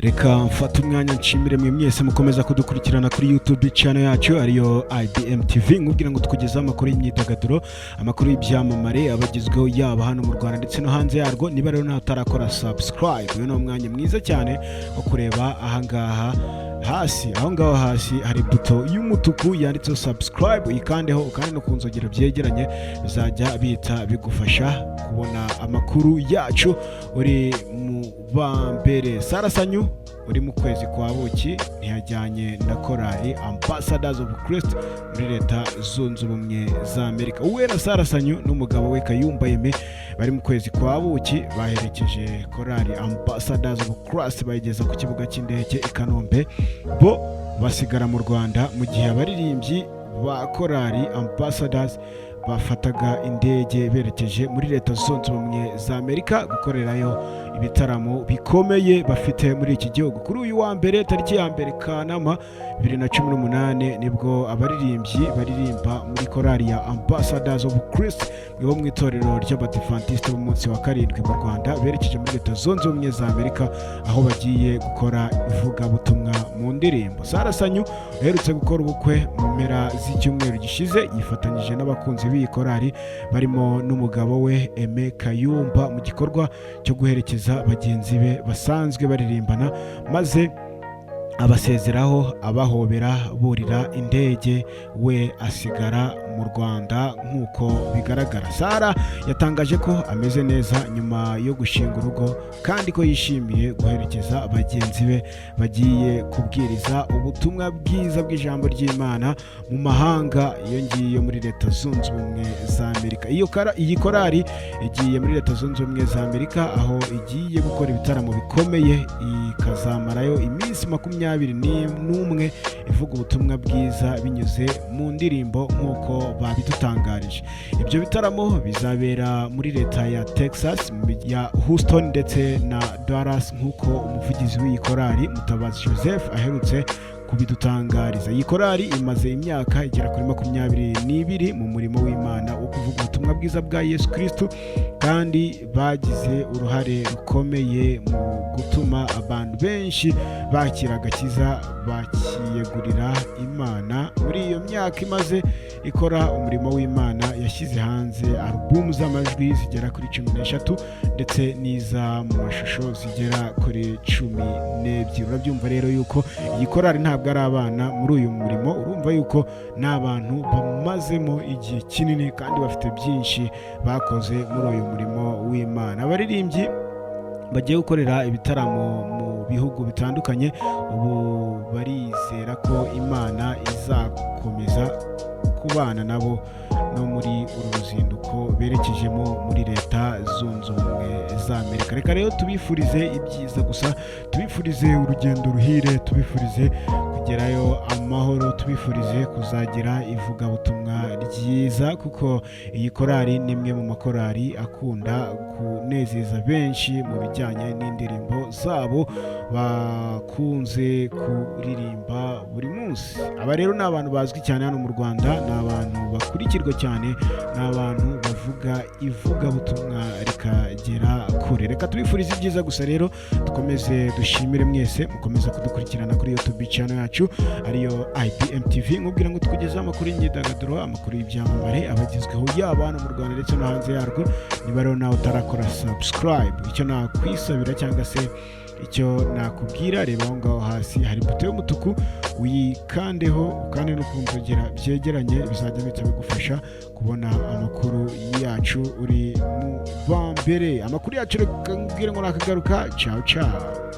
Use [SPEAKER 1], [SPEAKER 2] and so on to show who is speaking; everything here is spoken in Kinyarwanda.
[SPEAKER 1] Reka mfata umwanya nshimire mwe mwese mukomeza kudukurikirana kuri YouTube channel yacu ariyo IBM TV nkubwira ngo tukugezaho amakuru y'imyidagaduro, amakuru y'ibyamamare abagezweho yaba hano mu Rwanda ndetse no hanze yarwo. Niba rero nawe utarakora subscribe, uyu ni umwanya mwiza cyane wo kureba ahangaha hasi. Aho ngaho hasi hari buto y'umutuku yanditseho subscribe, uyikandeho ukandi no kunzogera byegeranye bizajya bita bigufasha kubona amakuru yacu uri mu bambere. Sarah Sanyu uri mu kwezi kwa buki ntiyajyanye na korali Ambassadors of Christ muri leta zunze ubumwe za Amerika. Uwera Sarah Sanyu n'umugabo we Kayumba Aime bari mu kwezi kwa buki baherekeje korali Ambassadors of Christ bayigeza ku kibuga cy'indege i Kanombe, bo basigara mu Rwanda mu gihe abaririmbyi ba korali Ambassadors bafataga indege berekeje muri leta zunze ubumwe za Amerika gukorerayo ibitaramo bikomeye bafite muri iki gihugu. Kuri uyu wa mbere tariki ya mbere Kanama 2018 nibwo abaririmbyi baririmba muri korali ya Ambassadors of Christ bo mu itorero ry'Abadiventiste b'umunsi wa karindwi mu Rwanda berekeje muri leta zunze ubumwe za Amerika, aho bagiye gukora ivugabutumwa mu ndirimbo. Sarah Sanyu uherutse gukora ubukwe mu mpera z'icyumweru gishize yifatanyije n'abakunzi b'iyi korali barimo n'umugabo we Aime Kayumba mu gikorwa cyo guherekeza bagenzi be basanzwe baririmbana, maze abasezeraho abahobera burira indege, we asigara mu Rwanda nk'uko bigaragara. Sarah yatangaje ko ameze neza nyuma yo gushinga urugo kandi ko yishimiye guherekeza bagenzi be bagiye kubwiriza ubutumwa bwiza bw'ijambo ry'Imana mu mahanga iyo ngiyo muri leta zunze ubumwe za Amerika. Iyi korali igiye muri leta zunze ubumwe za Amerika aho igiye gukora ibitaramo bikomeye, ikazamarayo iminsi 21 ivuga ubutumwa bwiza binyuze mu ndirimbo nk'uko babidutangarije. Ibyo bitaramo bizabera muri leta ya Texas, ya Houston ndetse na Dallas nk'uko umuvugizi w'iyi korali Mutabazi Joseph aherutse kubidutangariza. Iyi korali imaze imyaka igera kuri 22 mu murimo w'Imana wo kuvuga ubutumwa bwiza bwa Yesu Kristo, kandi bagize uruhare rukomeye mu gutuma abantu benshi bakira agakiza bakiyegurira Imana. Muri iyo myaka imaze ikora umurimo w'Imana yashyize hanze alubumu z'amajwi zigera kuri 13 ndetse n'iza mu mashusho zigera kuri 12. Urabyumva rero yuko iyi korali ntabwo ari abana muri uyu murimo, urumva yuko n'abantu bamazemo igihe kinini kandi bafite byinshi bakoze muri uyu murimo w'Imana. Abaririmbyi bagiye gukorera ibitaramo mu bihugu bitandukanye, ubu barizera ko Imana izakomeza kubana nabo no muri uru ruzinduko berekejemo muri leta zunze ubumwe za Amerika. Reka rero tubifurize ibyiza gusa, tubifurize urugendo ruhire, tubifurize kugerayo amahoro, tubifurize kuzagira ivugabutumwa ryiza, kuko iyi korali ni imwe mu makorali akunda kunezeza benshi mu bijyanye n'indirimbo zabo bakunze kuririmba buri munsi. Aba rero ni abantu bazwi cyane hano mu Rwanda, ni abantu bakurikirwa cyane, ni abantu bavuga ivugabutumwa rikagera kure. Reka tubifurize ibyiza gusa rero, dukomeze dushimire mwese mukomeza kudukurikirana kuri YouTube channel yacu ariyo IBM TV nkubwira ngo tukugezaho amakuru y'imyidagaduro, amakuru y'ibyamamare abagezweho yaba hano mu Rwanda ndetse no hanze yarwo. Niba rero nawe utarakora subscribe, icyo nakwisabira cyangwa se icyo nakubwira, reba aho ngaho hasi hari buto y'umutuku uyikandeho kandi no kunzogera byegeranye bizajya bita bigufasha kubona amakuru yacu uri mu bambere. Amakuru yacu reka ngubwire ngo nakagaruka. Ciao ciao.